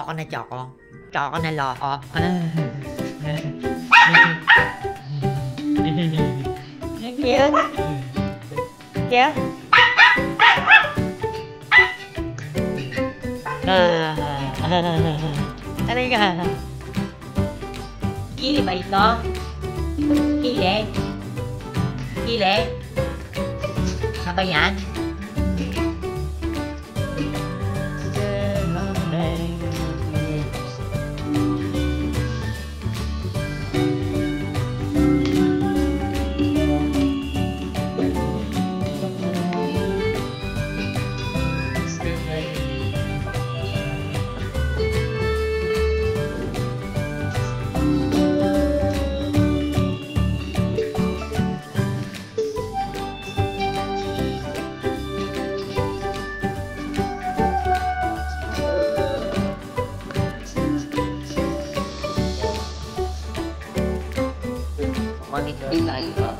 Choco na choco. Choco na loko. Cute. Cute. Ano ka? Kili ba ito? Kili? Kili? Ano ba yan? Monitoring tayo.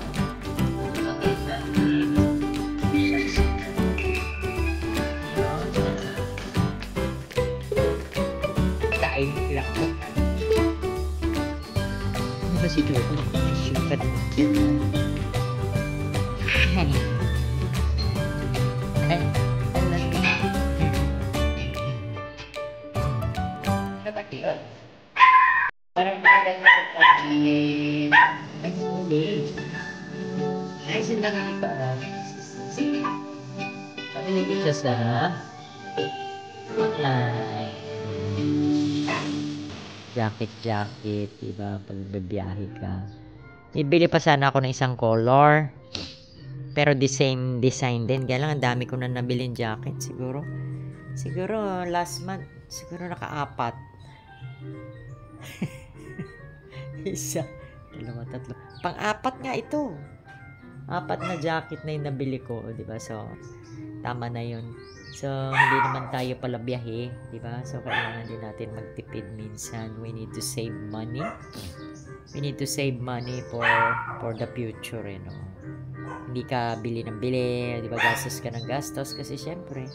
Kain lang. Ano ba si Choco? Sugar na. Parang ay, sinabi pa. Pati nag-itas na, ha? Ay. Jacket, diba? Pag bibiyahe ka. Ibili pa sana ako ng isang color. Pero the same design din. Kaya lang, ang dami ko na nabiling jacket. Siguro last month, siguro naka-4. Isa, 2, 3. Pang-4 nga ito. 4 na jacket na yung nabili ko, di ba? So, tama na yun. So, hindi naman tayo pala biyahe, di ba? So, kailangan din natin magtipid minsan. We need to save money. We need to save money for the future, you know. Hindi ka bili ng bili, di ba? Gastos ka ng gastos kasi syempre,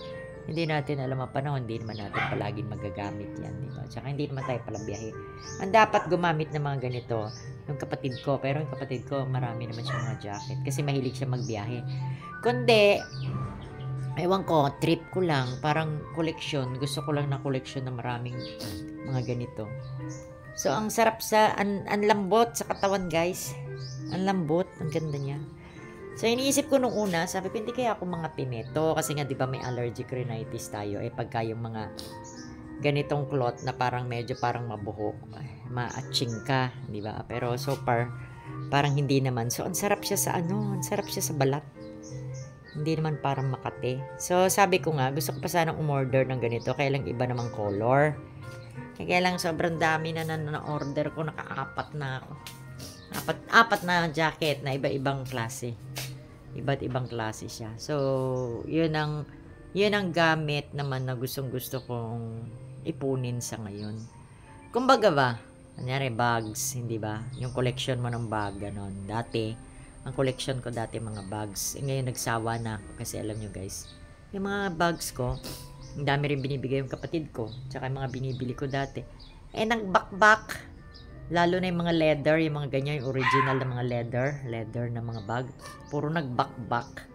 hindi natin alam ang panahon, hindi naman natin palaging magagamit yan, di ba? Tsaka hindi naman tayo palang biyahe. Ang dapat gumamit ng mga ganito, yung kapatid ko, pero yung kapatid ko, marami naman siya mga jacket kasi mahilig siya magbiyahe. Kundi, ewan ko, trip ko lang, parang koleksyon, gusto ko lang na koleksyon ng maraming mga ganito. So, ang sarap ang lambot sa katawan, guys. Ang lambot, ang ganda niya. So, iniisip ko nung una, sabi ko, hindi kaya ako mga pineto. Kasi nga, di ba, may allergic rhinitis tayo. Pagka yung mga ganitong cloth na parang medyo parang mabuhok, ma-atching ka, di ba? Pero so far, parang hindi naman. So, ang sarap siya sa ang sarap siya sa balat. Hindi naman parang makate. So, sabi ko nga, gusto ko pa sanang umorder ng ganito. Kaya lang iba namang color. Kaya lang sobrang dami na order ko. Naka-4 na ako. Apat na jacket na iba-ibang klase. Iba't ibang klase siya. So, yun ang gamit naman na gustong-gusto kong ipunin sa ngayon. Kumbaga ba, kanyari bags, hindi ba? Yung collection mo ng bag, ganon. Dati, ang collection ko dati mga bags. Ngayon nagsawa na ako kasi alam nyo guys, yung mga bags ko, ang dami rin binibigay yung kapatid ko, tsaka yung mga binibili ko dati. Nagbakbak. Lalo na yung mga leather, yung mga ganyan, yung original na mga leather na mga bag. Puro nagbakbak.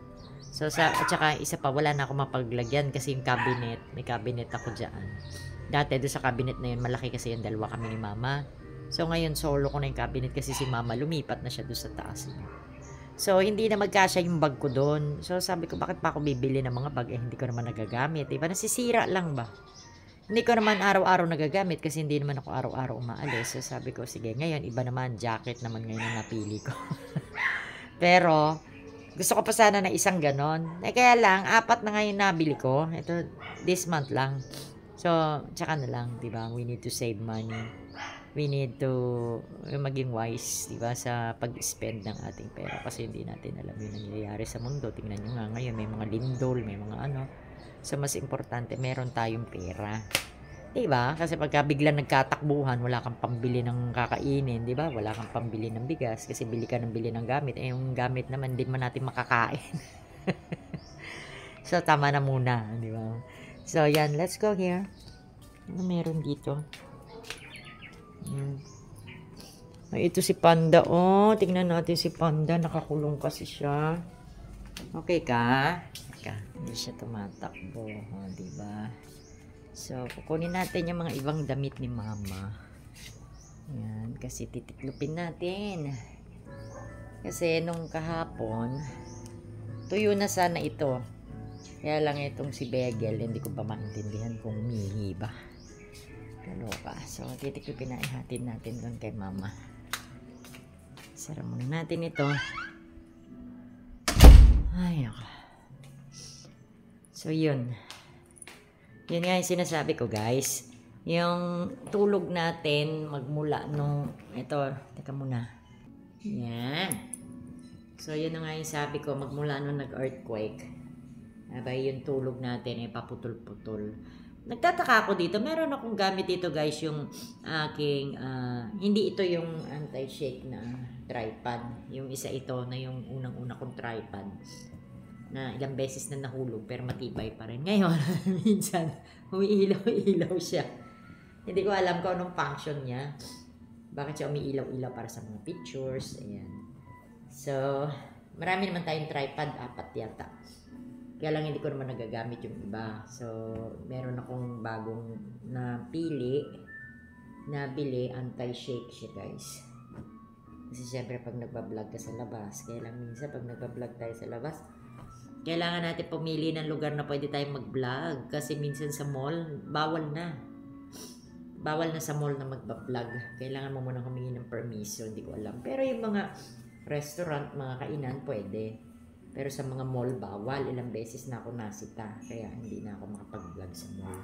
So, at saka isa pa, wala na ako mapaglagyan kasi yung cabinet, may cabinet ako dyan. Dati, doon sa cabinet na yun, malaki kasi yung dalawa kami ni mama. So, ngayon, solo ko na yung cabinet kasi si mama, lumipat na siya doon sa taas niya. So, hindi na magkasya yung bag ko doon. So, sabi ko, bakit pa ako bibili ng mga bag? Hindi ko naman nagagamit. Diba? Nasisira lang ba? Hindi ko naman araw-araw nagagamit kasi hindi naman ako araw-araw umaalis. So, sabi ko, sige, ngayon, iba naman, jacket naman ngayon ang napili ko. Pero, gusto ko pa sana na isang ganon. Kaya lang, 4 na ngayon nabili ko. Ito, this month lang. So, tsaka na lang, diba? We need to save money. We need to maging wise, diba? Sa pag-spend ng ating pera. Kasi hindi natin alam yung nangyayari sa mundo. Tingnan nyo nga ngayon, may mga lindol, may mga ano. So, mas importante, meron tayong pera. Diba? Kasi pagka biglang nagkatakbuhan, wala kang pambili ng kakainin, diba? Wala kang pambili ng bigas kasi bili ka ng bili ng gamit. Yung gamit naman, hindi man natin makakain. So, tama na muna, diba? So, yan. Let's go here. Ano meron dito? Ay, ito si Panda. Oh, tingnan natin si Panda. Nakakulong kasi siya. Okay ka? Teka, hindi siya tumatakbo. Oh, diba? So, kukunin natin yung mga ibang damit ni Mama. Yan, kasi titiklupin natin. Kasi nung kahapon, tuyo na sana ito. Kaya lang itong si Begel, hindi ko pa maintindihan kung mihi ba. Kaloka. So, titiklupin na ihatid natin doon kay Mama. Sara muna natin ito. Ay, ako. So, yun. Yun nga yung sinasabi ko, guys. Yung tulog natin magmula nung... Ito, teka muna. Yan. So, yun na nga yung sabi ko, magmula nung nag-earthquake. Abay, yung tulog natin ay paputol-putol. Nagtataka ako dito. Meron akong gamit dito, guys, yung aking... hindi ito yung anti-shake na tripod. Yung isa ito na yung unang-una kong tripod. Na ilang beses na nahulog pero matibay pa rin. Ngayon, minsan, umiilaw-ilaw siya. Hindi ko alam kung anong function niya. Bakit siya umiilaw-ilaw para sa mga pictures. Ayan. So, marami naman tayong tripod. 4 yata. Kaya lang hindi ko naman nagagamit yung iba. So, meron akong bagong nabili, anti-shake siya, guys. Kasi syempre pag nagbablog ka sa labas, kaya lang minsan pag nagbablog tayo sa labas, kailangan natin pumili ng lugar na pwede tayong mag-vlog. Kasi minsan sa mall, bawal na. Bawal na sa mall na magbablog. Kailangan mo muna humingi ng permiso, hindi ko alam. Pero yung mga restaurant, mga kainan, pwede. Pero sa mga mall, bawal. Ilang beses na ako nasita. Kaya hindi na ako makapag-vlog sa mall.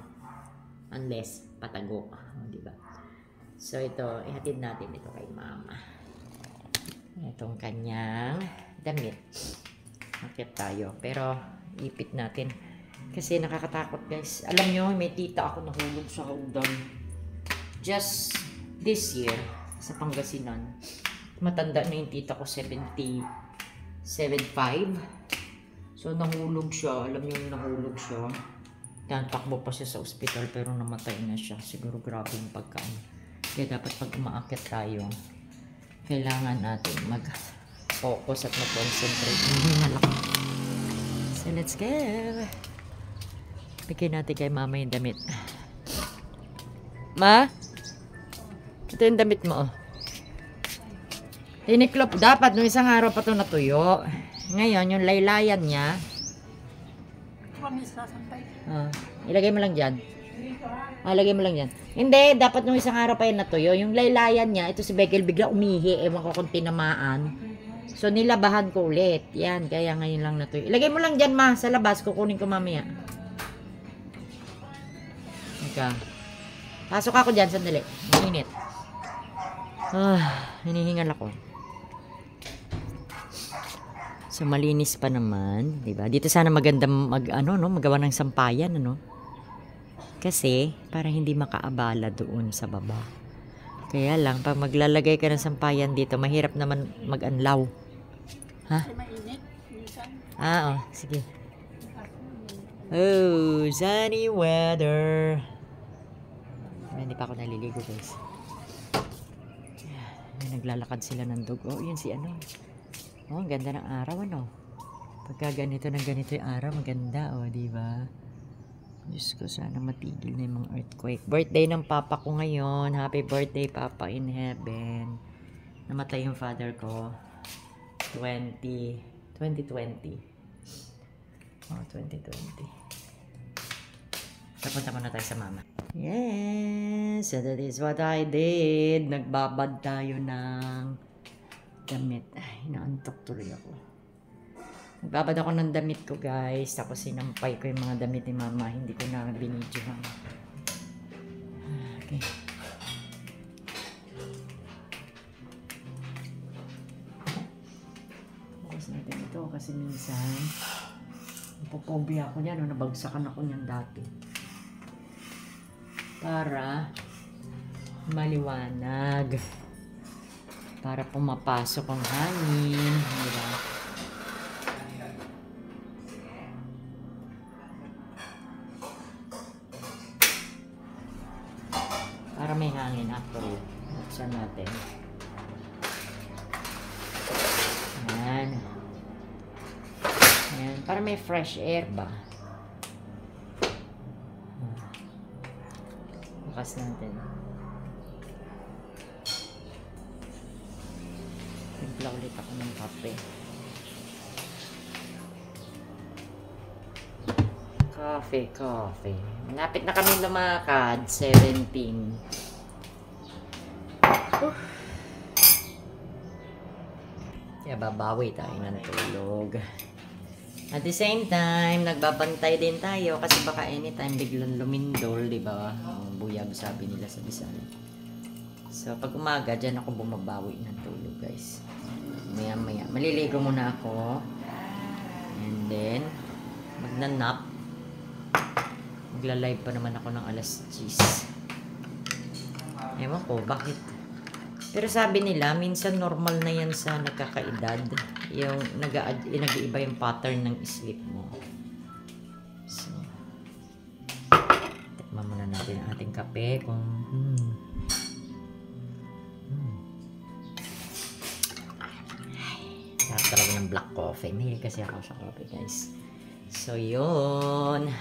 Unless, patago. Diba? So, ito, ihatid natin ito kay Mama. Itong kanyang damit. Akit tayo. Pero, ipit natin. Kasi nakakatakot, guys. Alam nyo, may tita ako nahulog sa hagdan. Just this year, sa Pangasinan. Matanda na yung tita ko, 75. So, nahulog siya. Alam niyo yung nahulog siya. Takbo pa siya sa ospital pero namatay na siya. Siguro grabe yung pagkain. Kaya dapat pag umaakit tayo, kailangan natin mag-focus at mag-concentrate. So, let's go. Bigyan natin kay Mama yung damit. Ma? Ito yung damit mo, oh. Tiniklop. Dapat nung isang araw pa ito natuyo. Ngayon, yung laylayan niya. Ilagay mo lang dyan. Ilagay mo lang dyan. Hindi, dapat nung isang araw pa yun natuyo. Yung laylayan niya, ito si Beckel bigla umihi. Ewan ko kung tinamaan. So, nilabahan ko ulit. Yan, kaya ngayon lang natuyo. Ilagay mo lang dyan, Ma. Sa labas, kukunin ko mamaya. Ika. Pasok ako dyan, sandali. Mainit. Hinihingal ako. So, malinis pa naman, 'di ba? Dito sana maganda magawa ng sampayan, ano? Kasi para hindi makaabala doon sa baba. Kaya lang pag maglalagay ka ng sampayan dito, mahirap naman mag-anlaw. Ha? Oh, sige. Oh, sunny weather. Hindi pa ako naliligo, guys. Naglalakad sila ng dog. Oh, yun si ano. Oh, ang ganda ng araw, ano? Pagka ganito ng ganito yung araw, maganda, oh, di ba? Diyos ko, sana matigil na yung mga earthquake. Birthday ng papa ko ngayon. Happy birthday, Papa in heaven. Namatay yung father ko. 2020. Oh, 2020. Napunta muna tayo sa Mama. Yes, so that is what I did. Nagbabad tayo ng damit. Ay, naantok tuloy ako. Nagbabad ako ng damit ko, guys. Tapos sinampay ko yung mga damit ni Mama. Hindi ko na binidyohan. Okay. Bukas natin ito kasi minsan napopobia ako niyan. Nabagsakan ako niyan dati. Para maliwanag. Para pumapasok ang hangin. Diba? Para may hangin actually. Buksan natin. Ayan. Ayan. Para may fresh air ba? Bukas natin. Timpla ulit ako ng kape. Coffee. Malapit na kami lumakad. 17. Kaya babawi tayo ng tulog. At the same time, nagbabantay din tayo kasi baka anytime biglang lumindol, di ba? Buyag sabi nila sa Bisaya. So, pag umaga, dyan ako bumabawi ng tulog, guys. Maya. Maliligo muna ako. And then, magnanap. Magla-live pa naman ako ng alas 10. Ewan ko, bakit? Pero sabi nila, minsan normal na yan sa nagkakaedad. Yung nag-iiba yung pattern ng sleep mo. So, tikman muna natin ang ating kape kung sarap talaga ng black coffee. May kasi ako sa coffee, guys. So, yun.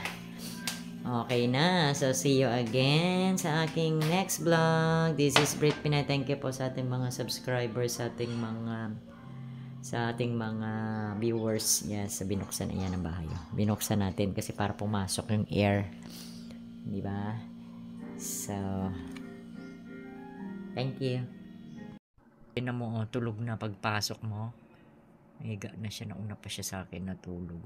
Okay na. So, see you again sa aking next vlog. This is Brit Pinay. Thank you po sa ating mga subscribers, sa ating mga viewers. Yes, binuksan na yan ang bahay. Binuksan natin kasi para pumasok yung air. Di ba? So, thank you. Tignan mo, tulog na pagpasok mo. Higa na siya. Nauna pa siya sa akin, natulog.